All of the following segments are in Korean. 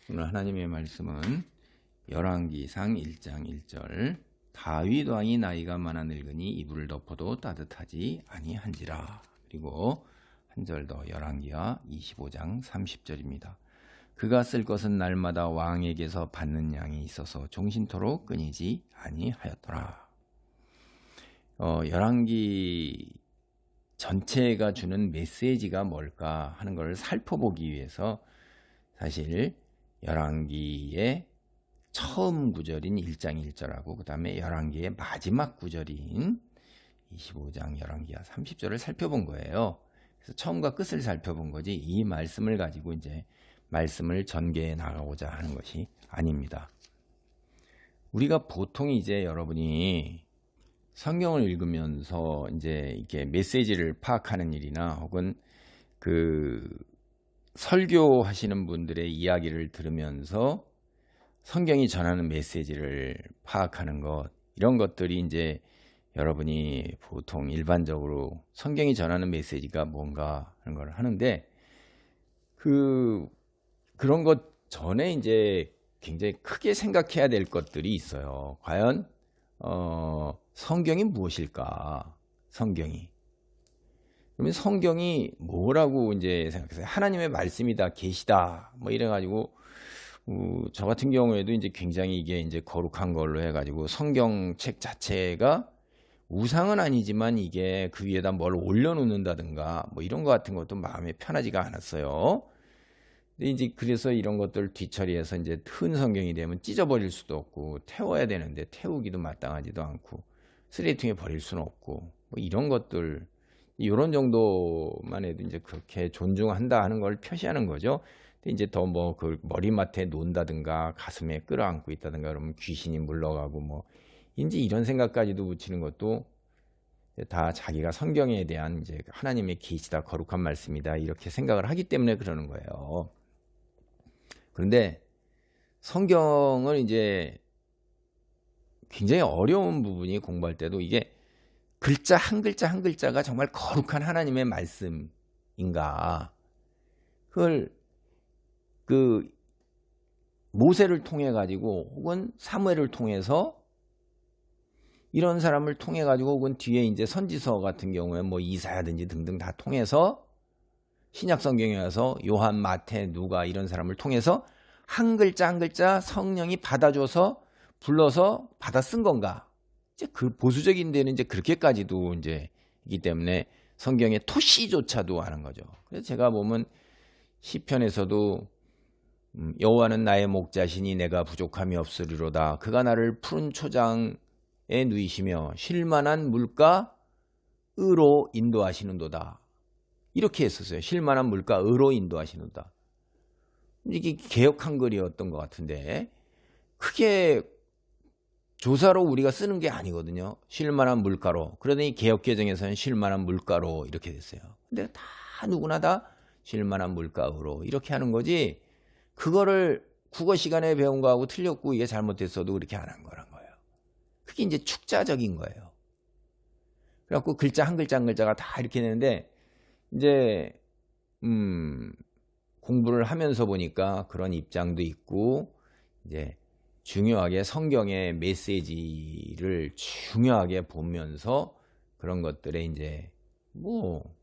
오늘 하나님의 말씀은 열왕기상 1장 1절 다윗 왕이 나이가 많아 늙으니 이불을 덮어도 따뜻하지 아니한지라. 그리고 한 절 더 열왕기하 25장 30절입니다. 그가 쓸 것은 날마다 왕에게서 받는 양이 있어서 종신토록 끊이지 아니하였더라. 열왕기 전체가 주는 메시지가 뭘까 하는 것을 살펴보기 위해서 사실 열왕기의 처음 구절인 1장 1절하고 그 다음에 열왕기의 마지막 구절인 25장 열왕기하 30절을 살펴본 거예요. 그래서 처음과 끝을 살펴본 거지 이 말씀을 가지고 이제 말씀을 전개해 나가고자 하는 것이 아닙니다. 우리가 보통 이제 여러분이 성경을 읽으면서 이제 이렇게 메시지를 파악하는 일이나 혹은 그 설교하시는 분들의 이야기를 들으면서 성경이 전하는 메시지를 파악하는 것, 이런 것들이 이제 여러분이 보통 일반적으로 성경이 전하는 메시지가 뭔가 하는 걸 하는데 그런 것 전에 이제 굉장히 크게 생각해야 될 것들이 있어요. 과연 성경이 무엇일까? 성경이. 그러면 성경이 뭐라고 이제 생각했어요? 하나님의 말씀이다, 계시다, 뭐 이래가지고 저 같은 경우에도 이제 굉장히 이게 이제 거룩한 걸로 해가지고 성경책 자체가 우상은 아니지만 이게 그 위에다 뭘 올려놓는다든가 뭐 이런 것 같은 것도 마음에 편하지가 않았어요. 근데 이제 그래서 이런 것들 뒤처리해서 이제 큰 성경이 되면 찢어버릴 수도 없고 태워야 되는데 태우기도 마땅하지도 않고 쓰레기통에 버릴 수는 없고 뭐 이런 것들 이런 정도만 해도 이제 그렇게 존중한다 하는 걸 표시하는 거죠. 근데 이제 더 뭐 그 머리맡에 논다든가 가슴에 끌어안고 있다든가 그러면 귀신이 물러가고 뭐 이제 이런 생각까지도 붙이는 것도 다 자기가 성경에 대한 이제 하나님의 계시다, 거룩한 말씀이다 이렇게 생각을 하기 때문에 그러는 거예요. 그런데 성경을 이제 굉장히 어려운 부분이 공부할 때도 이게 글자 한 글자 한 글자가 정말 거룩한 하나님의 말씀인가, 그걸 그 모세를 통해 가지고 혹은 사무엘을 통해서 이런 사람을 통해 가지고 혹은 뒤에 이제 선지서 같은 경우에 뭐 이사야든지 등등 다 통해서 신약 성경에 와서 요한, 마태, 누가 이런 사람을 통해서 한 글자 한 글자 성령이 받아줘서 불러서 받아 쓴 건가? 이제 그 보수적인 데는 이제 그렇게까지도 이제 이기 때문에 성경의 토시조차도 하는 거죠. 그래서 제가 보면 시편에서도 여호와는 나의 목자시니 내가 부족함이 없으리로다. 그가 나를 푸른 초장에 누이시며 쉴만한 물가으로 인도하시는도다. 이렇게 했었어요. 쉴만한 물가으로 인도하시는도다. 이게 개역 한글이었던 것 같은데 크게 조사로 우리가 쓰는 게 아니거든요. 쉴만한 물가로. 그러더니 개역개정에서는 쉴만한 물가로 이렇게 됐어요. 근데 다 누구나 다 쉴만한 물가으로 이렇게 하는 거지, 그거를 국어 시간에 배운 거하고 틀렸고 이게 잘못됐어도 그렇게 안 한 거란 거예요. 그게 이제 축자적인 거예요. 그래갖고 글자 한 글자 한 글자가 다 이렇게 되는데 이제 공부를 하면서 보니까 그런 입장도 있고 이제 중요하게 성경의 메시지를 중요하게 보면서 그런 것들에 이제 뭐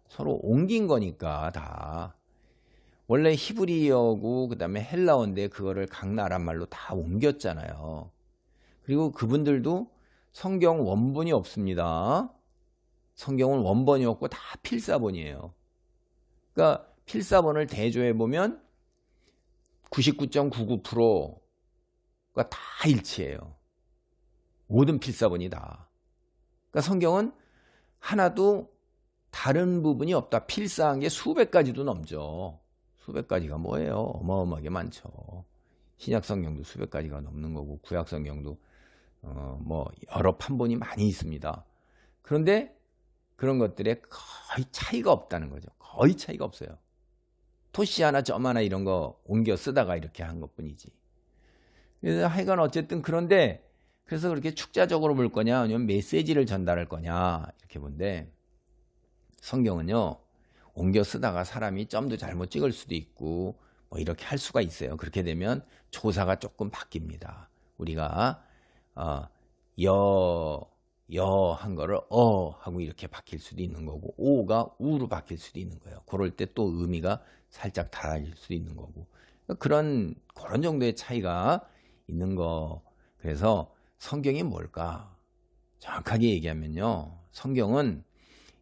서로 옮긴 거니까 다 원래 히브리어고 그다음에 헬라어인데 그거를 각 나라 말로 다 옮겼잖아요. 그리고 그분들도 성경 원본이 없습니다. 성경은 원본이 없고 다 필사본이에요. 그러니까 필사본을 대조해 보면 99.99%가 다 일치해요. 모든 필사본이 다. 그러니까 성경은 하나도 다른 부분이 없다. 필사한 게 수백 가지도 넘죠. 수백 가지가 뭐예요? 어마어마하게 많죠. 신약 성경도 수백 가지가 넘는 거고 구약 성경도 뭐 여러 판본이 많이 있습니다. 그런데 그런 것들에 거의 차이가 없다는 거죠. 거의 차이가 없어요. 토시 하나 점 하나 이런 거 옮겨 쓰다가 이렇게 한 것뿐이지. 그래서 하여간 어쨌든 그런데 그래서 그렇게 축자적으로 볼 거냐 아니면 메시지를 전달할 거냐 이렇게 본데, 성경은요 옮겨 쓰다가 사람이 점도 잘못 찍을 수도 있고 뭐 이렇게 할 수가 있어요. 그렇게 되면 조사가 조금 바뀝니다. 우리가 여 한 거를 하고 이렇게 바뀔 수도 있는 거고, 오가 우로 바뀔 수도 있는 거예요. 그럴 때 또 의미가 살짝 달라질 수도 있는 거고, 그런 정도의 차이가 있는 거. 그래서 성경이 뭘까? 정확하게 얘기하면요, 성경은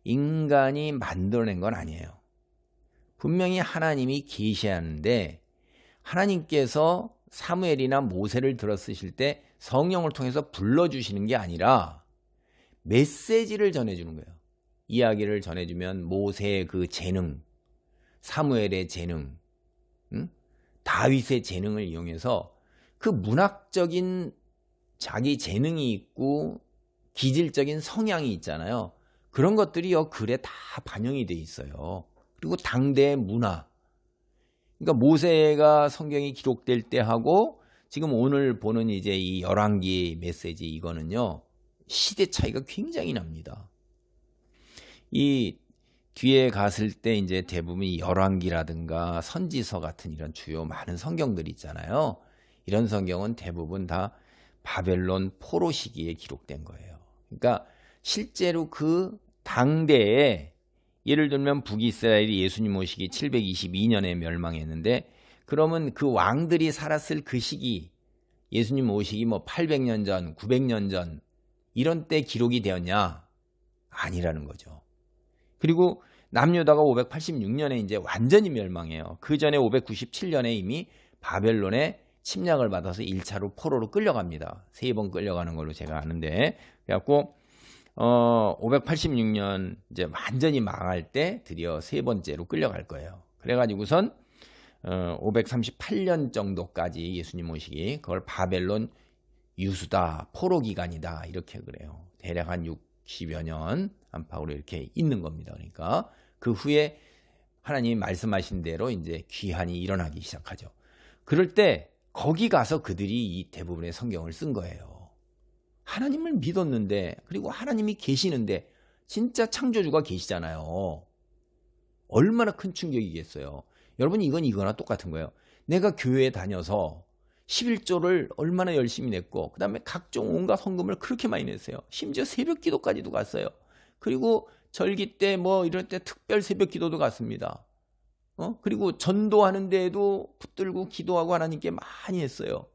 인간이 만들어낸 건 아니에요. 분명히 하나님이 계시하는데, 하나님께서 사무엘이나 모세를 들어 쓰실 때 성령을 통해서 불러주시는 게 아니라 메시지를 전해주는 거예요. 이야기를 전해주면 모세의 그 재능, 사무엘의 재능, 다윗의 재능을 이용해서 그 문학적인 자기 재능이 있고 기질적인 성향이 있잖아요. 그런 것들이 글에 다 반영이 돼 있어요. 그리고 당대의 문화. 그러니까 모세가 성경이 기록될 때 하고 지금 오늘 보는 이제 이 열왕기 메시지, 이거는요, 시대 차이가 굉장히 납니다. 이 뒤에 갔을 때 이제 대부분 열왕기라든가 선지서 같은 이런 주요 많은 성경들이 있잖아요. 이런 성경은 대부분 다 바벨론 포로 시기에 기록된 거예요. 그러니까 실제로 그 당대에, 예를 들면 북이스라엘이 예수님 오시기 722년에 멸망했는데, 그러면 그 왕들이 살았을 그 시기, 예수님 오시기 뭐 800년 전, 900년 전 이런 때 기록이 되었냐? 아니라는 거죠. 그리고 남유다가 586년에 이제 완전히 멸망해요. 그 전에 597년에 이미 바벨론에 침략을 받아서 1차로 포로로 끌려갑니다. 3번 끌려가는 걸로 제가 아는데, 그래갖고 586년 이제 완전히 망할 때 드디어 3번째로 끌려갈 거예요. 그래가지고선 538년 정도까지 예수님 오시기, 그걸 바벨론 유수다, 포로 기간이다, 이렇게 그래요. 대략 한 60여 년 안팎으로 이렇게 있는 겁니다. 그러니까 그 후에 하나님이 말씀하신 대로 이제 귀환이 일어나기 시작하죠. 그럴 때 거기 가서 그들이 이 대부분의 성경을 쓴 거예요. 하나님을 믿었는데, 그리고 하나님이 계시는데, 진짜 창조주가 계시잖아요. 얼마나 큰 충격이겠어요. 여러분, 이건 이거나 똑같은 거예요. 내가 교회에 다녀서 11조를 얼마나 열심히 냈고, 그 다음에 각종 온갖 헌금을 그렇게 많이 냈어요. 심지어 새벽 기도까지도 갔어요. 그리고 절기 때 뭐 이럴 때 특별 새벽 기도도 갔습니다. 그리고 전도하는 데에도 붙들고 기도하고 하나님께 많이 했어요.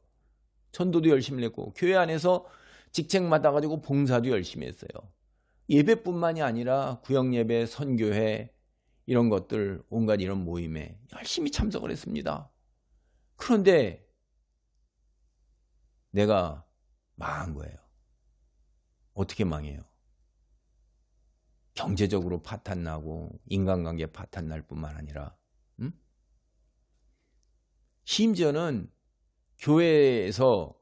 전도도 열심히 했고, 교회 안에서 직책 맡아가지고 봉사도 열심히 했어요. 예배뿐만이 아니라 구역예배, 선교회 이런 것들, 온갖 이런 모임에 열심히 참석을 했습니다. 그런데 내가 망한 거예요. 어떻게 망해요? 경제적으로 파탄나고 인간관계 파탄날 뿐만 아니라 심지어는 교회에서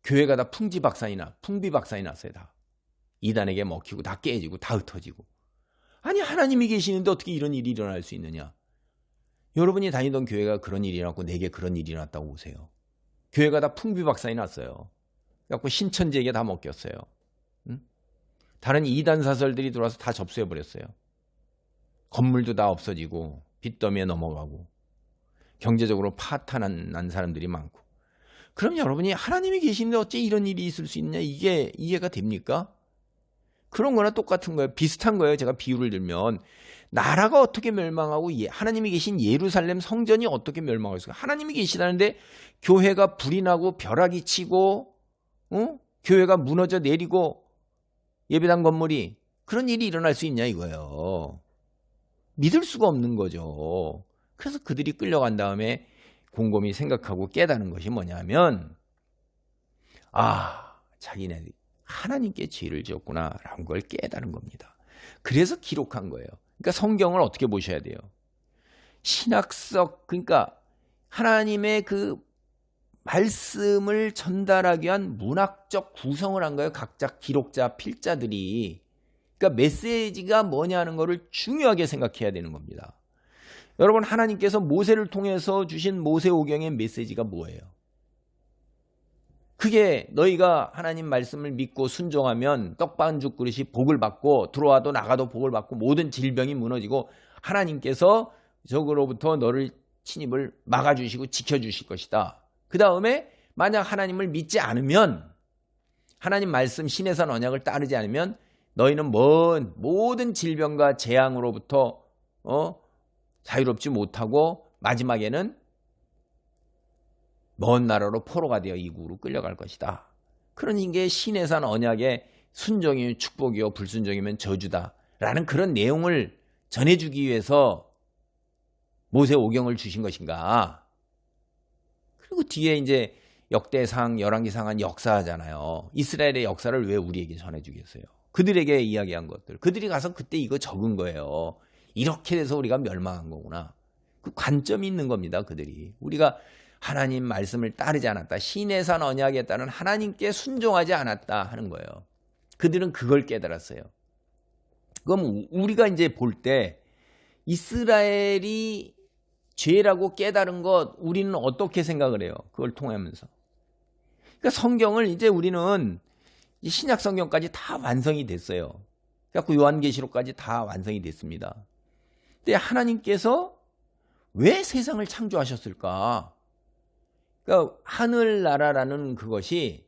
교회가 다 풍비박산이 났어요. 다 이단에게 먹히고 다 깨지고 다 흩어지고. 아니, 하나님이 계시는데 어떻게 이런 일이 일어날 수 있느냐? 여러분이 다니던 교회가 그런 일이 일어났고 내게 그런 일이 일어났다고 보세요. 교회가 다 풍비박산이 났어요. 그래갖고 신천지에게 다 먹혔어요. 다른 이단 사설들이 들어와서 다 접수해버렸어요. 건물도 다 없어지고 빚더미에 넘어가고 경제적으로 파탄난 사람들이 많고. 그럼 여러분이 하나님이 계시는데 어째 이런 일이 있을 수 있냐? 이게 이해가 됩니까? 그런 거나 똑같은 거예요. 비슷한 거예요. 제가 비유를 들면 나라가 어떻게 멸망하고 하나님이 계신 예루살렘 성전이 어떻게 멸망할 수가. 하나님이 계시다는데 교회가 불이 나고 벼락이 치고 교회가 무너져 내리고 예배당 건물이, 그런 일이 일어날 수 있냐 이거예요. 믿을 수가 없는 거죠. 그래서 그들이 끌려간 다음에 곰곰이 생각하고 깨닫는 것이 뭐냐면, 자기네들이 하나님께 죄를 지었구나라는 걸 깨닫는 겁니다. 그래서 기록한 거예요. 그러니까 성경을 어떻게 보셔야 돼요? 신학적, 그러니까 하나님의 그 말씀을 전달하기 위한 문학적 구성을 한 거예요. 각자 기록자, 필자들이. 그러니까 메시지가 뭐냐는 거를 중요하게 생각해야 되는 겁니다. 여러분, 하나님께서 모세를 통해서 주신 모세오경의 메시지가 뭐예요? 그게 너희가 하나님 말씀을 믿고 순종하면 떡반죽 그릇이 복을 받고 들어와도 나가도 복을 받고 모든 질병이 무너지고 하나님께서 저거로부터 너를 침입을 막아주시고 지켜주실 것이다. 그 다음에 만약 하나님을 믿지 않으면, 하나님 말씀 신해산 언약을 따르지 않으면 너희는 모든 질병과 재앙으로부터 자유롭지 못하고 마지막에는 먼 나라로 포로가 되어 이국으로 끌려갈 것이다. 그러니 이게 신해산 언약의 순종이면 축복이요 불순종이면 저주다 라는 그런 내용을 전해주기 위해서 모세오경을 주신 것인가. 그리고 뒤에 이제 역대상, 열왕기상한 역사잖아요. 이스라엘의 역사를 왜 우리에게 전해주겠어요? 그들에게 이야기한 것들. 그들이 가서 그때 이거 적은 거예요. 이렇게 돼서 우리가 멸망한 거구나. 그 관점이 있는 겁니다. 그들이. 우리가 하나님 말씀을 따르지 않았다. 시내산 언약에 따른 하나님께 순종하지 않았다 하는 거예요. 그들은 그걸 깨달았어요. 그럼 우리가 이제 볼 때 이스라엘이 죄라고 깨달은 것 우리는 어떻게 생각을 해요? 그걸 통하면서. 그러니까 성경을 이제 우리는 신약 성경까지 다 완성이 됐어요. 그래서 요한계시록까지 다 완성이 됐습니다. 근데 하나님께서 왜 세상을 창조하셨을까? 그러니까 하늘나라라는 그것이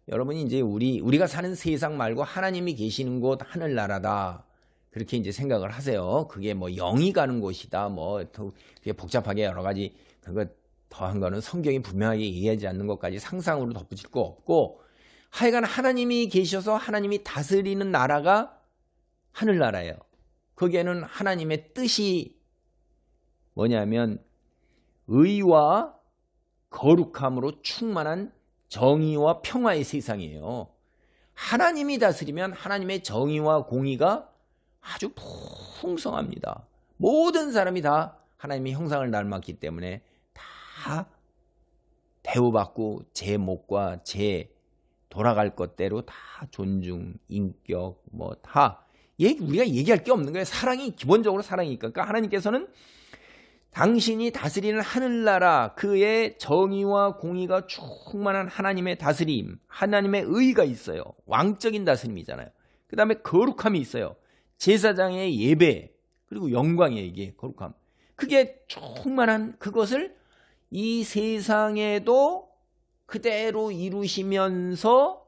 여러분이 이제 우리가 사는 세상 말고 하나님이 계시는 곳 하늘나라다. 그렇게 이제 생각을 하세요. 그게 뭐 영이 가는 곳이다. 뭐 그게 복잡하게 여러 가지 그거 더한 거는 성경이 분명하게 얘기하지 않는 것까지 상상으로 덧붙일 거 없고, 하여간 하나님이 계셔서 하나님이 다스리는 나라가 하늘나라예요. 거기에는 하나님의 뜻이 뭐냐면 의와 거룩함으로 충만한 정의와 평화의 세상이에요. 하나님이 다스리면 하나님의 정의와 공의가 아주 풍성합니다. 모든 사람이 다 하나님의 형상을 닮았기 때문에 다 대우받고 제 목과 제 돌아갈 것대로 다 존중, 인격 뭐 다 우리가 얘기할 게 없는 거예요. 사랑이 기본적으로 사랑이니까. 그러니까 하나님께서는 당신이 다스리는 하늘나라 그의 정의와 공의가 충만한 하나님의 다스림, 하나님의 의가 있어요. 왕적인 다스림이잖아요. 그 다음에 거룩함이 있어요. 제사장의 예배 그리고 영광의 이게 거룩함. 그게 충만한 그것을 이 세상에도 그대로 이루시면서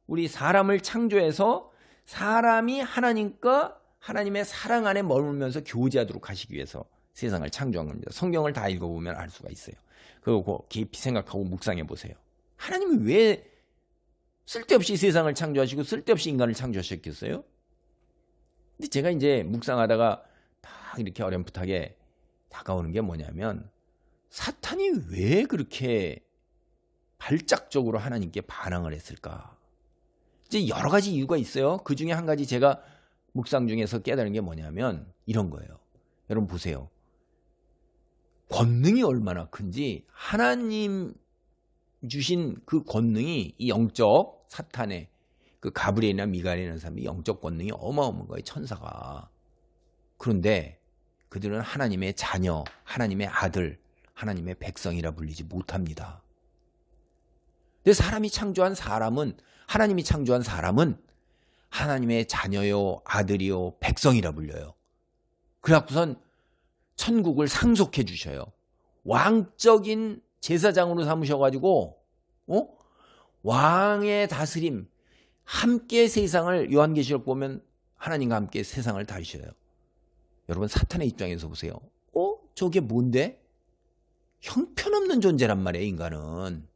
우리 사람을 창조해서 사람이 하나님과 하나님의 사랑 안에 머물면서 교제하도록 하시기 위해서 세상을 창조한 겁니다. 성경을 다 읽어보면 알 수가 있어요. 그리고 깊이 생각하고 묵상해 보세요. 하나님이 왜 쓸데없이 세상을 창조하시고 쓸데없이 인간을 창조하셨겠어요? 근데 제가 이제 묵상하다가 딱 이렇게 어렴풋하게 다가오는 게 뭐냐면, 사탄이 왜 그렇게 발작적으로 하나님께 반항을 했을까? 이제 여러 가지 이유가 있어요. 그 중에 한 가지 제가 묵상 중에서 깨달은 게 뭐냐면 이런 거예요. 여러분 보세요. 권능이 얼마나 큰지, 하나님 주신 그 권능이 이 영적 사탄의 그 가브리엘이나 미가엘이라는 사람이 영적 권능이 어마어마한 거예요. 천사가. 그런데 그들은 하나님의 자녀, 하나님의 아들, 하나님의 백성이라 불리지 못합니다. 근데 사람이 창조한 사람은, 하나님이 창조한 사람은 하나님의 자녀요, 아들이요, 백성이라 불려요. 그래갖고선 천국을 상속해 주셔요. 왕적인 제사장으로 삼으셔가지고 왕의 다스림, 함께 세상을, 요한계시록 보면 하나님과 함께 세상을 다스려요. 여러분 사탄의 입장에서 보세요. 저게 뭔데? 형편없는 존재란 말이에요. 인간은.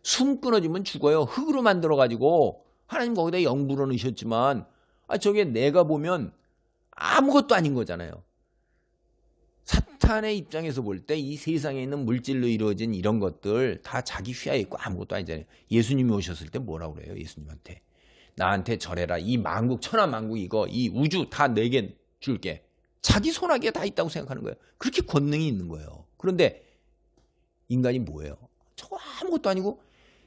숨 끊어지면 죽어요. 흙으로 만들어가지고 하나님 거기다 영부로 넣으셨지만 저게 내가 보면 아무것도 아닌 거잖아요. 사탄의 입장에서 볼 때 이 세상에 있는 물질로 이루어진 이런 것들 다 자기 휘하에 있고 아무것도 아니잖아요. 예수님이 오셨을 때 뭐라고 그래요? 예수님한테 나한테 절해라. 이 만국 천하만국 이거 이 우주 다 내게 줄게. 자기 손아귀에 다 있다고 생각하는 거예요. 그렇게 권능이 있는 거예요. 그런데 인간이 뭐예요? 저거 아무것도 아니고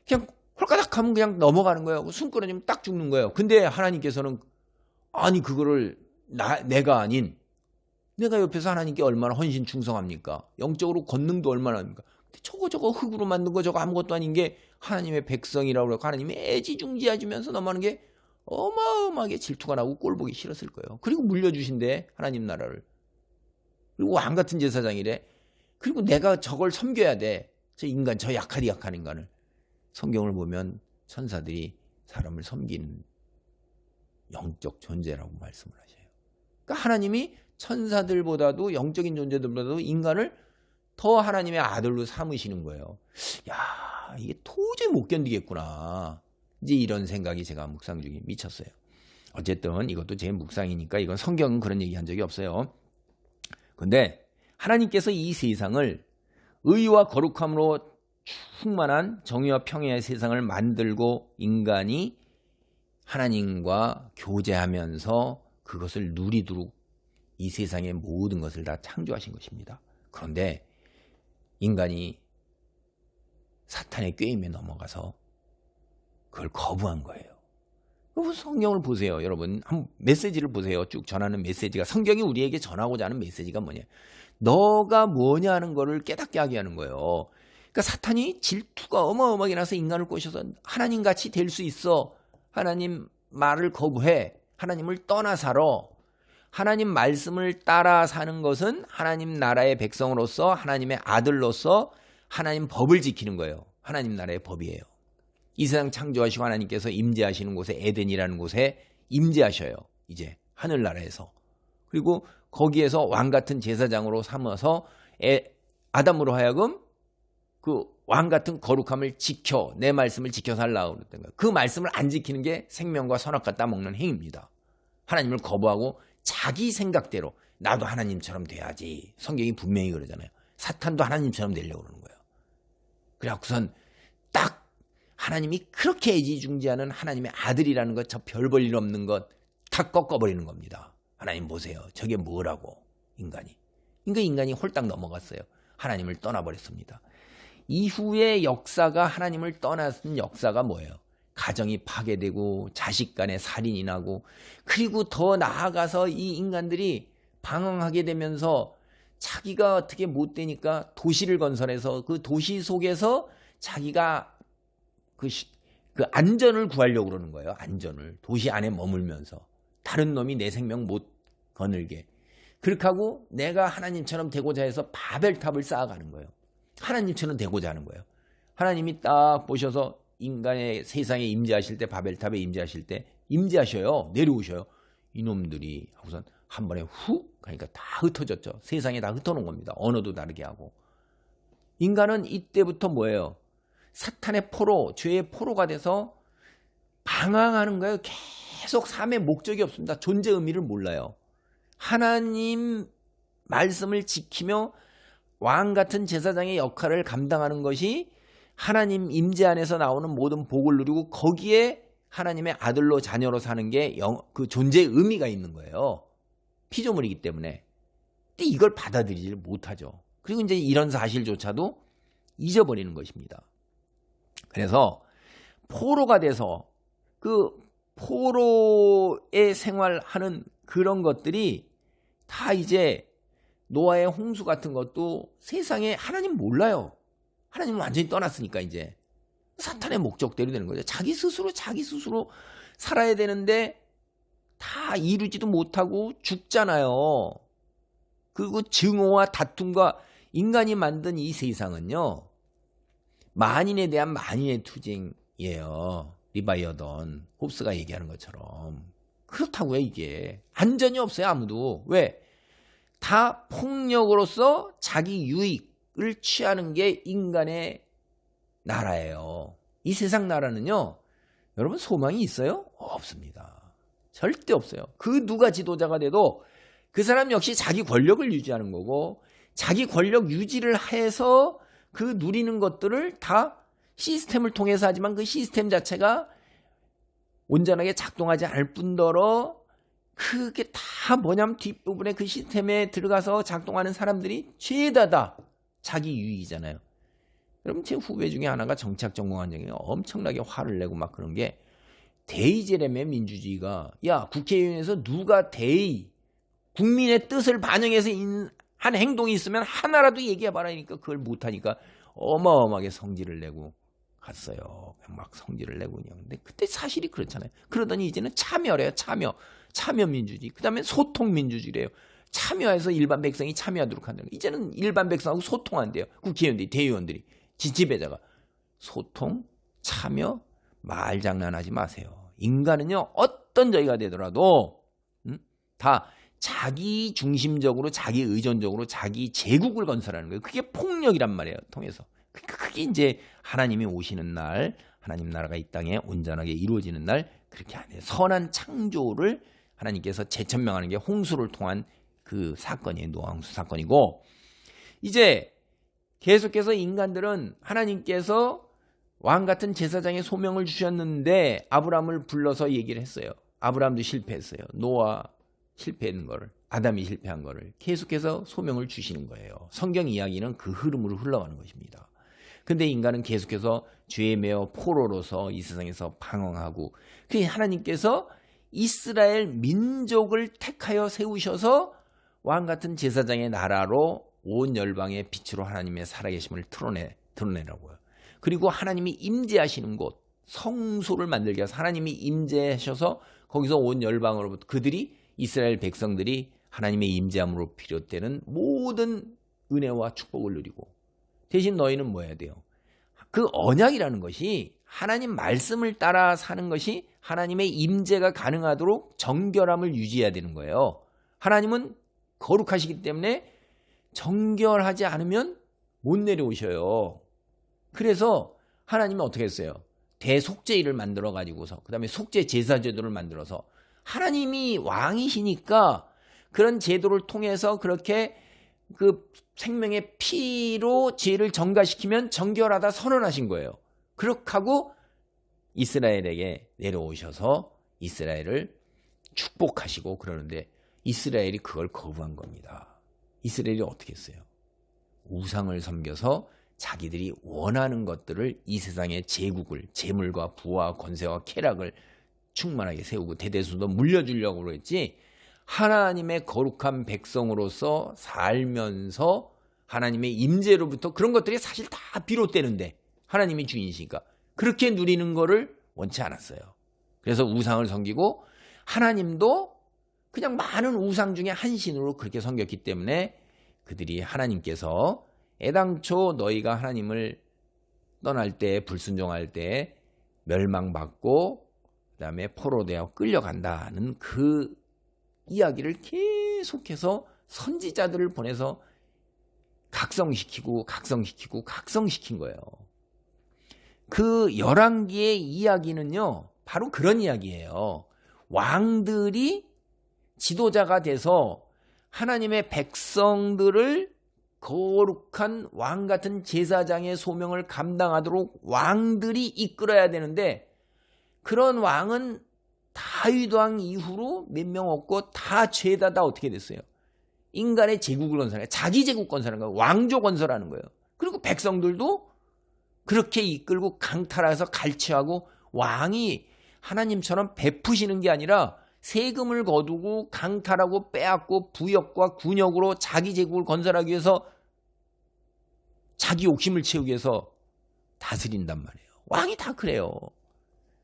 그냥 홀가닥 하면 그냥 넘어가는 거예요. 숨 끊어지면 딱 죽는 거예요. 근데 하나님께서는 아니 그거를 내가 아닌 내가 옆에서 하나님께 얼마나 헌신 충성합니까? 영적으로 권능도 얼마나 합니까? 근데 저거 흙으로 만든 거 저거 아무것도 아닌 게 하나님의 백성이라고 그러고 하나님이 애지중지해주면서 넘어가는 게 어마어마하게 질투가 나고 꼴보기 싫었을 거예요. 그리고 물려주신대 하나님 나라를. 그리고 왕같은 제사장이래. 그리고 내가 저걸 섬겨야 돼. 저 인간, 저 약한 인간을. 성경을 보면 천사들이 사람을 섬기는 영적 존재라고 말씀을 하셔요. 그러니까 하나님이 천사들보다도 영적인 존재들보다도 인간을 더 하나님의 아들로 삼으시는 거예요. 야, 이게 도저히 못 견디겠구나. 이제 이런 생각이 제가 묵상 중에 미쳤어요. 어쨌든 이것도 제 묵상이니까 이건 성경은 그런 얘기 한 적이 없어요. 근데 하나님께서 이 세상을 의와 거룩함으로 충만한 정의와 평화의 세상을 만들고 인간이 하나님과 교제하면서 그것을 누리도록 이 세상의 모든 것을 다 창조하신 것입니다. 그런데 인간이 사탄의 꾀임에 넘어가서 그걸 거부한 거예요. 여러분 성경을 보세요. 여러분 한 메시지를 보세요. 쭉 전하는 메시지가 성경이 우리에게 전하고자 하는 메시지가 뭐냐. 너가 뭐냐 하는 거를 깨닫게 하게 하는 거예요. 그러니까 사탄이 질투가 어마어마하게 나서 인간을 꼬셔서 하나님같이 될 수 있어. 하나님 말을 거부해. 하나님을 떠나 살아. 하나님 말씀을 따라 사는 것은 하나님 나라의 백성으로서 하나님의 아들로서 하나님 법을 지키는 거예요. 하나님 나라의 법이에요. 이 세상 창조하시고 하나님께서 임재하시는 곳에 에덴이라는 곳에 임재하셔요. 이제 하늘나라에서. 그리고 거기에서 왕같은 제사장으로 삼아서 아담으로 하여금 그 왕같은 거룩함을 지켜 내 말씀을 지켜 살라고 그랬던 거예요. 그 말씀을 안 지키는 게 생명과 선악과 따먹는 행위입니다. 하나님을 거부하고 자기 생각대로 나도 하나님처럼 돼야지. 성경이 분명히 그러잖아요. 사탄도 하나님처럼 되려고 그러는 거예요. 그래갖고선 딱 하나님이 그렇게 애지중지하는 하나님의 아들이라는 것, 저 별 볼 일 없는 것 다 꺾어버리는 겁니다. 하나님 보세요. 저게 뭐라고 인간이. 그러니까 인간이 홀딱 넘어갔어요. 하나님을 떠나버렸습니다. 이후의 역사가 하나님을 떠난 역사가 뭐예요? 가정이 파괴되고 자식 간에 살인이 나고 그리고 더 나아가서 이 인간들이 방황하게 되면서 자기가 어떻게 못 되니까 도시를 건설해서 그 도시 속에서 자기가 그 안전을 구하려고 그러는 거예요. 안전을. 도시 안에 머물면서. 다른 놈이 내 생명 못 거늘게. 그렇게 하고 내가 하나님처럼 되고자 해서 바벨탑을 쌓아가는 거예요. 하나님처럼 되고자 하는 거예요. 하나님이 딱 보셔서 인간의 세상에 임재하실 때 바벨탑에 임재하실 때 임재하셔요. 내려오셔요. 이놈들이 하고선 한 번에 훅 가니까 다 흩어졌죠. 세상에 다 흩어놓은 겁니다. 언어도 다르게 하고. 인간은 이때부터 뭐예요? 사탄의 포로, 죄의 포로가 돼서 방황하는 거예요. 계속 삶의 목적이 없습니다. 존재 의미를 몰라요. 하나님 말씀을 지키며 왕 같은 제사장의 역할을 감당하는 것이 하나님 임재 안에서 나오는 모든 복을 누리고 거기에 하나님의 아들로 자녀로 사는 게 그 존재의 의미가 있는 거예요. 피조물이기 때문에. 근데 이걸 받아들이지 못하죠. 그리고 이제 이런 사실조차도 잊어버리는 것입니다. 그래서 포로가 돼서 그 포로의 생활하는 그런 것들이 다 이제 노아의 홍수 같은 것도 세상에 하나님 몰라요. 하나님은 완전히 떠났으니까 이제 사탄의 목적대로 되는 거죠. 자기 스스로 살아야 되는데 다 이루지도 못하고 죽잖아요. 그리고 증오와 다툼과 인간이 만든 이 세상은요. 만인에 대한 만인의 투쟁이에요. 리바이어던 홉스가 얘기하는 것처럼. 그렇다고요. 이게. 안전이 없어요. 아무도. 왜? 다 폭력으로서 자기 유익을 취하는 게 인간의 나라예요. 이 세상 나라는요. 여러분 소망이 있어요? 없습니다. 절대 없어요. 그 누가 지도자가 돼도 그 사람 역시 자기 권력을 유지하는 거고 자기 권력 유지를 해서 그 누리는 것들을 다 시스템을 통해서 하지만 그 시스템 자체가 온전하게 작동하지 않을 뿐더러 그게 다 뭐냐면 뒷부분에 그 시스템에 들어가서 작동하는 사람들이 죄다 다 자기 유익이잖아요. 여러분 제 후배 중에 하나가 정치학 전공한 적이 엄청나게 화를 내고 막 그런 게 대의제라며 민주주의가 야 국회의원에서 누가 대의 국민의 뜻을 반영해서 한 행동이 있으면 하나라도 얘기해봐라 하니까 그걸 못하니까 어마어마하게 성질을 내고 갔어요. 막 성질을 내고 그냥. 근데 그때 사실이 그렇잖아요. 그러더니 이제는 참여래요. 참여 민주주의. 그 다음에 소통 민주주의래요. 참여해서 일반 백성이 참여하도록 한다는 거예요. 이제는 일반 백성하고 소통한대요. 국회의원들이, 대의원들이, 지지배자가. 소통, 참여, 말장난하지 마세요. 인간은요, 어떤 저희가 되더라도 다 자기 중심적으로, 자기 의존적으로 자기 제국을 건설하는 거예요. 그게 폭력이란 말이에요. 통해서. 그게 이제 하나님이 오시는 날, 하나님 나라가 이 땅에 온전하게 이루어지는 날, 그렇게 안 해요. 선한 창조를 하나님께서 재천명하는 게 홍수를 통한 그 사건이에요. 노아 홍수 사건이고, 이제 계속해서 인간들은 하나님께서 왕 같은 제사장의 소명을 주셨는데 아브라함을 불러서 얘기를 했어요. 아브라함도 실패했어요. 노아 실패한 거를, 아담이 실패한 거를 계속해서 소명을 주시는 거예요. 성경 이야기는 그 흐름으로 흘러가는 것입니다. 근데 인간은 계속해서 죄에 매어 포로로서 이 세상에서 방황하고, 그 하나님께서 이스라엘 민족을 택하여 세우셔서 왕 같은 제사장의 나라로 온 열방의 빛으로 하나님의 살아계심을 드러내라고요. 그리고 하나님이 임재하시는 곳, 성소를 만들게 해서 하나님이 임재하셔서 거기서 온 열방으로부터 그들이, 이스라엘 백성들이 하나님의 임재함으로 비롯되는 모든 은혜와 축복을 누리고, 대신 너희는 뭐 해야 돼요? 그 언약이라는 것이, 하나님 말씀을 따라 사는 것이 하나님의 임재가 가능하도록 정결함을 유지해야 되는 거예요. 하나님은 거룩하시기 때문에 정결하지 않으면 못 내려오셔요. 그래서 하나님은 어떻게 했어요? 대속죄일을 만들어 가지고서, 그 다음에 속죄 제사 제도를 만들어서, 하나님이 왕이시니까 그런 제도를 통해서 그렇게 그 생명의 피로 죄를 정가시키면 정결하다 선언하신 거예요. 그렇게 하고 이스라엘에게 내려오셔서 이스라엘을 축복하시고 그러는데, 이스라엘이 그걸 거부한 겁니다. 이스라엘이 어떻게 했어요? 우상을 섬겨서 자기들이 원하는 것들을, 이 세상의 제국을, 재물과 부와 권세와 쾌락을 충만하게 세우고 대대수도 물려주려고 그랬지, 하나님의 거룩한 백성으로서 살면서 하나님의 임재로부터 그런 것들이 사실 다 비롯되는데, 하나님이 주인이시니까 그렇게 누리는 거를 원치 않았어요. 그래서 우상을 섬기고, 하나님도 그냥 많은 우상 중에 한 신으로 그렇게 섬겼기 때문에 그들이, 하나님께서 애당초 너희가 하나님을 떠날 때, 불순종할 때 멸망받고 그 다음에 포로되어 끌려간다는 그 이야기를 계속해서 선지자들을 보내서 각성시킨 거예요. 그 열왕기의 이야기는요, 바로 그런 이야기예요. 왕들이 지도자가 돼서 하나님의 백성들을 거룩한 왕 같은 제사장의 소명을 감당하도록 왕들이 이끌어야 되는데, 그런 왕은 다윗 왕 이후로 몇 명 없고 다 죄다 어떻게 됐어요? 인간의 제국을 건설해, 자기 제국 건설하는 거예요. 왕조 건설하는 거예요. 그리고 백성들도 그렇게 이끌고 강탈해서 갈취하고, 왕이 하나님처럼 베푸시는 게 아니라 세금을 거두고 강탈하고 빼앗고 부역과 군역으로 자기 제국을 건설하기 위해서, 자기 욕심을 채우기 위해서 다스린단 말이에요. 왕이 다 그래요.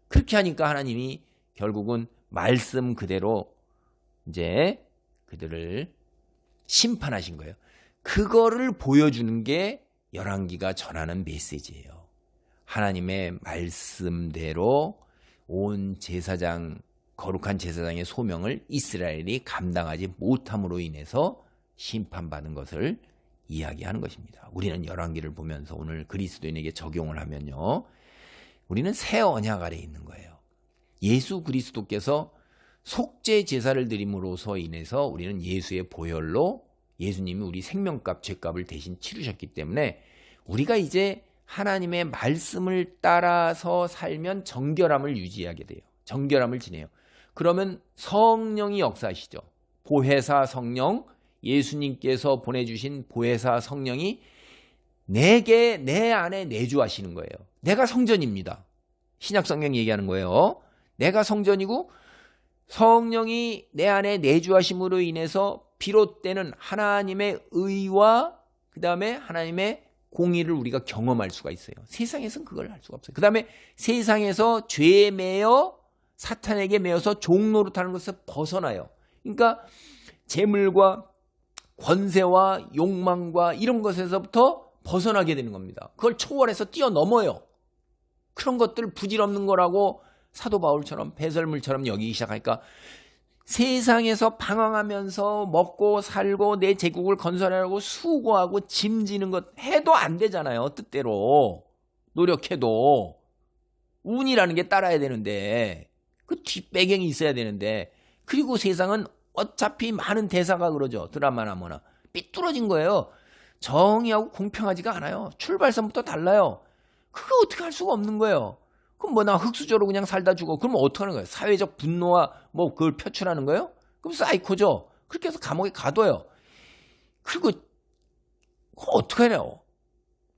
그렇게 하니까 하나님이 결국은 말씀 그대로 이제 그들을 심판하신 거예요. 그거를 보여주는 게 열왕기가 전하는 메시지예요. 하나님의 말씀대로 온 제사장, 거룩한 제사장의 소명을 이스라엘이 감당하지 못함으로 인해서 심판받은 것을 이야기하는 것입니다. 우리는 열왕기를 보면서 오늘 그리스도인에게 적용을 하면요, 우리는 새 언약 아래에 있는 거예요. 예수 그리스도께서 속죄 제사를 드림으로써 인해서 우리는 예수의 보혈로, 예수님이 우리 생명값, 죄값을 대신 치르셨기 때문에 우리가 이제 하나님의 말씀을 따라서 살면 정결함을 유지하게 돼요. 정결함을 지내요. 그러면 성령이 역사하시죠. 보혜사 성령, 예수님께서 보내주신 보혜사 성령이 내게, 내 안에 내주하시는 거예요. 내가 성전입니다. 신약 성경 얘기하는 거예요. 내가 성전이고 성령이 내 안에 내주하심으로 인해서 비롯되는 하나님의 의와 그 다음에 하나님의 공의를 우리가 경험할 수가 있어요. 세상에서는 그걸 할 수가 없어요. 그 다음에 세상에서 죄에 매여 사탄에게 매여서 종노릇하는 것을 벗어나요. 그러니까 재물과 권세와 욕망과 이런 것에서부터 벗어나게 되는 겁니다. 그걸 초월해서 뛰어넘어요. 그런 것들 부질없는 거라고 사도 바울처럼 배설물처럼 여기기 시작하니까 세상에서 방황하면서 먹고 살고 내 제국을 건설하려고 수고하고 짐지는 것 해도 안 되잖아요. 뜻대로 노력해도 운이라는 게 따라야 되는데 그 뒷배경이 있어야 되는데 그리고 세상은 어차피 많은 대사가 그러죠. 드라마나 뭐나 삐뚤어진 거예요. 정의하고 공평하지가 않아요. 출발선부터 달라요. 그거 어떻게 할 수가 없는 거예요. 그럼 뭐 나 흙수저로 그냥 살다 죽어. 그러면 어떻게 하는 거예요? 사회적 분노와 뭐 그걸 표출하는 거예요? 그럼 사이코죠. 그렇게 해서 감옥에 가둬요. 그리고 어떻게 해요?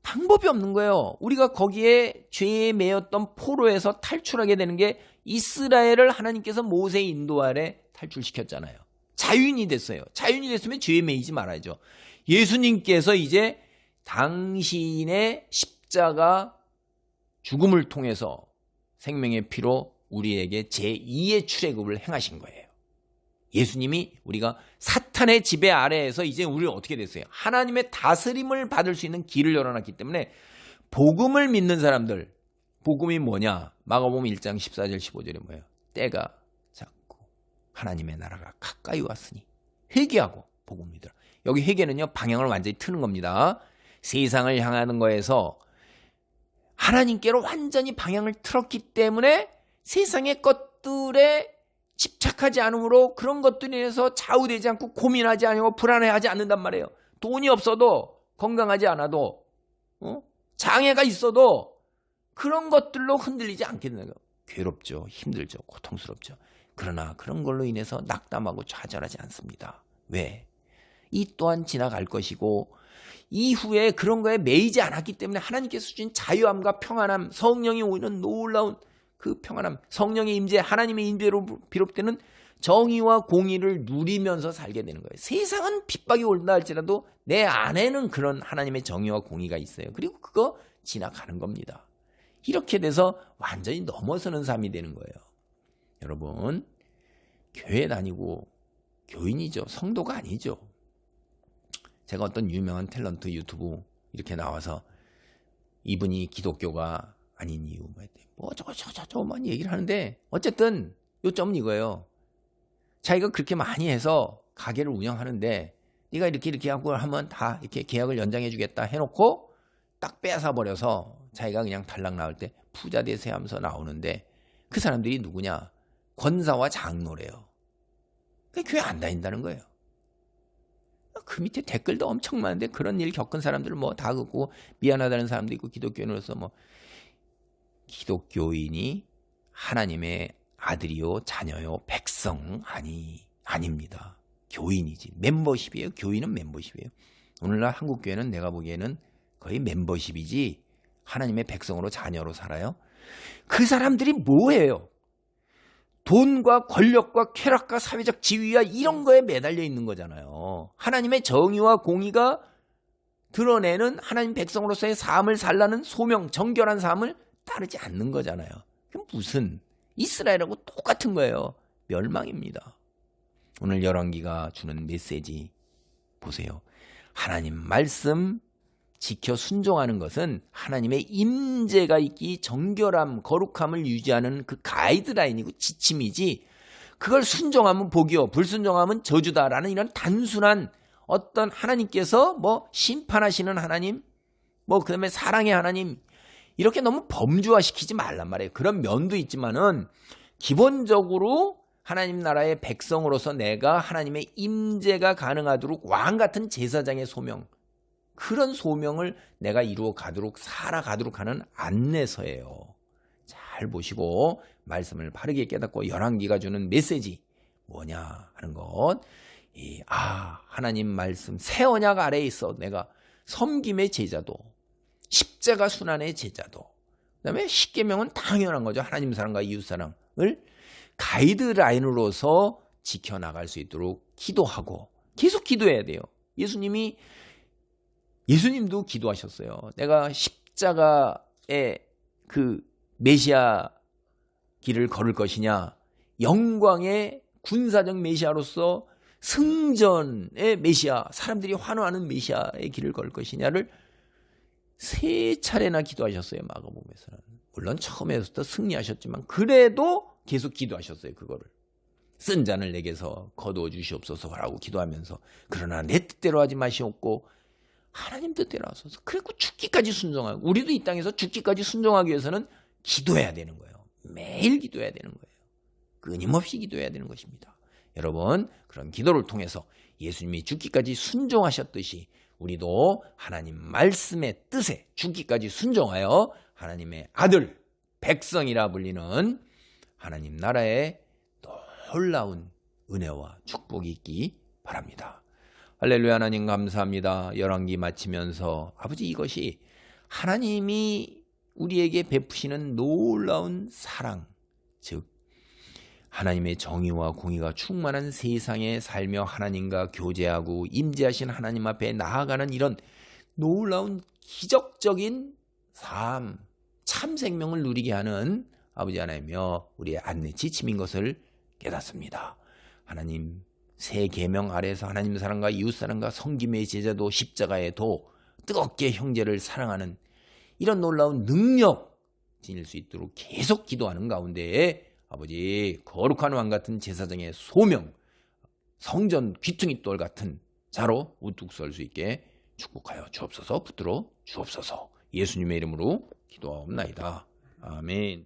방법이 없는 거예요. 우리가 거기에 죄에 매였던 포로에서 탈출하게 되는 게 이스라엘을 하나님께서 모세의 인도 아래 탈출시켰잖아요. 자유인이 됐어요. 자유인이 됐으면 죄에 매이지 말아야죠. 예수님께서 이제 당신의 십자가 죽음을 통해서 생명의 피로 우리에게 제2의 출애굽을 행하신 거예요. 예수님이 우리가 사탄의 지배 아래에서 이제 우리는 어떻게 됐어요? 하나님의 다스림을 받을 수 있는 길을 열어놨기 때문에 복음을 믿는 사람들, 복음이 뭐냐? 마가복음 1장 14절 15절이 뭐예요? 때가 작고 하나님의 나라가 가까이 왔으니 회개하고 복음 믿으라. 여기 회개는요, 방향을 완전히 트는 겁니다. 세상을 향하는 거에서 하나님께로 완전히 방향을 틀었기 때문에 세상의 것들에 집착하지 않으므로 그런 것들에 대해서 좌우되지 않고 고민하지 않고 불안해하지 않는단 말이에요. 돈이 없어도 건강하지 않아도 장애가 있어도 그런 것들로 흔들리지 않게 되는 거예요. 괴롭죠. 힘들죠. 고통스럽죠. 그러나 그런 걸로 인해서 낙담하고 좌절하지 않습니다. 왜? 이 또한 지나갈 것이고 이후에 그런 거에 매이지 않았기 때문에 하나님께서 주신 자유함과 평안함, 성령이 오는 놀라운 그 평안함, 성령의 임재, 하나님의 임재로 비롯되는 정의와 공의를 누리면서 살게 되는 거예요. 세상은 핍박이 온다 할지라도 내 안에는 그런 하나님의 정의와 공의가 있어요. 그리고 그거 지나가는 겁니다. 이렇게 돼서 완전히 넘어서는 삶이 되는 거예요. 여러분, 교회 다니고 교인이죠. 성도가 아니죠. 제가 어떤 유명한 탤런트 유튜브 이렇게 나와서 이분이 기독교가 아닌 이유 뭐 저거만 얘기를 하는데 어쨌든 요점은 이거예요. 자기가 그렇게 많이 해서 가게를 운영하는데 네가 이렇게 하고 하면 다 이렇게 계약을 연장해 주겠다 해놓고 딱 뺏어 버려서 자기가 그냥 탈락 나올 때 부자 되세요 하면서 나오는데 그 사람들이 누구냐? 권사와 장로래요. 교회 안 다닌다는 거예요. 그 밑에 댓글도 엄청 많은데 그런 일 겪은 사람들 뭐 다 긋고 미안하다는 사람도 있고 기독교인으로서 뭐 기독교인이 하나님의 아들이요 자녀요 백성 아닙니다. 교인이지. 멤버십이에요. 교인은 멤버십이에요. 오늘날 한국 교회는 내가 보기에는 거의 멤버십이지 하나님의 백성으로 자녀로 살아요. 그 사람들이 뭐예요? 돈과 권력과 쾌락과 사회적 지위와 이런 거에 매달려 있는 거잖아요. 하나님의 정의와 공의가 드러내는 하나님 백성으로서의 삶을 살라는 소명, 정결한 삶을 따르지 않는 거잖아요. 그럼 무슨 이스라엘하고 똑같은 거예요. 멸망입니다. 오늘 열왕기가 주는 메시지 보세요. 하나님 말씀 지켜 순종하는 것은 하나님의 임재가 있기 정결함, 거룩함을 유지하는 그 가이드라인이고 지침이지 그걸 순종하면 복이요 불순종하면 저주다라는 이런 단순한 어떤 하나님께서 뭐 심판하시는 하나님 뭐 그다음에 사랑의 하나님 이렇게 너무 범주화시키지 말란 말이에요. 그런 면도 있지만은 기본적으로 하나님 나라의 백성으로서 내가 하나님의 임재가 가능하도록 왕 같은 제사장의 소명 그런 소명을 내가 이루어 가도록 살아가도록 하는 안내서예요. 잘 보시고 말씀을 바르게 깨닫고 열왕기가 주는 메시지 뭐냐 하는 것. 하나님 말씀 새 언약 아래에 있어 내가 섬김의 제자도 십자가 순환의 제자도 그다음에 십계명은 당연한 거죠. 하나님 사랑과 이웃 사랑을 가이드라인으로서 지켜나갈 수 있도록 기도하고 계속 기도해야 돼요. 예수님도 기도하셨어요. 내가 십자가의 그 메시아 길을 걸을 것이냐 영광의 군사적 메시아로서 승전의 메시아, 사람들이 환호하는 메시아의 길을 걸 것이냐를 3차례나 기도하셨어요. 마가복음에서는. 물론 처음에부터 승리하셨지만 그래도 계속 기도하셨어요. 그거를. 쓴 잔을 내게서 거두어 주시옵소서라고 기도하면서 그러나 내 뜻대로 하지 마시옵고 하나님 뜻대로 하소서. 그리고 죽기까지 순종하고, 우리도 이 땅에서 죽기까지 순종하기 위해서는 기도해야 되는 거예요. 매일 기도해야 되는 거예요. 끊임없이 기도해야 되는 것입니다. 여러분, 그런 기도를 통해서 예수님이 죽기까지 순종하셨듯이 우리도 하나님 말씀의 뜻에 죽기까지 순종하여 하나님의 아들, 백성이라 불리는 하나님 나라의 놀라운 은혜와 축복이 있기 바랍니다. 할렐루야. 하나님 감사합니다. 열왕기 마치면서 아버지, 이것이 하나님이 우리에게 베푸시는 놀라운 사랑, 즉 하나님의 정의와 공의가 충만한 세상에 살며 하나님과 교제하고 임재하신 하나님 앞에 나아가는 이런 놀라운 기적적인 삶, 참 생명을 누리게 하는 아버지 하나님이여 우리의 안내 지침인 것을 깨닫습니다. 하나님 새 계명 아래에서 하나님 사랑과 이웃 사랑과 섬김의 제자도 십자가에 도 뜨겁게 형제를 사랑하는 이런 놀라운 능력 지닐 수 있도록 계속 기도하는 가운데에 아버지 거룩한 왕 같은 제사장의 소명, 성전 귀퉁이 돌 같은 자로 우뚝 설 수 있게 축복하여 주옵소서. 붙들어 주옵소서. 예수님의 이름으로 기도하옵나이다. 아멘.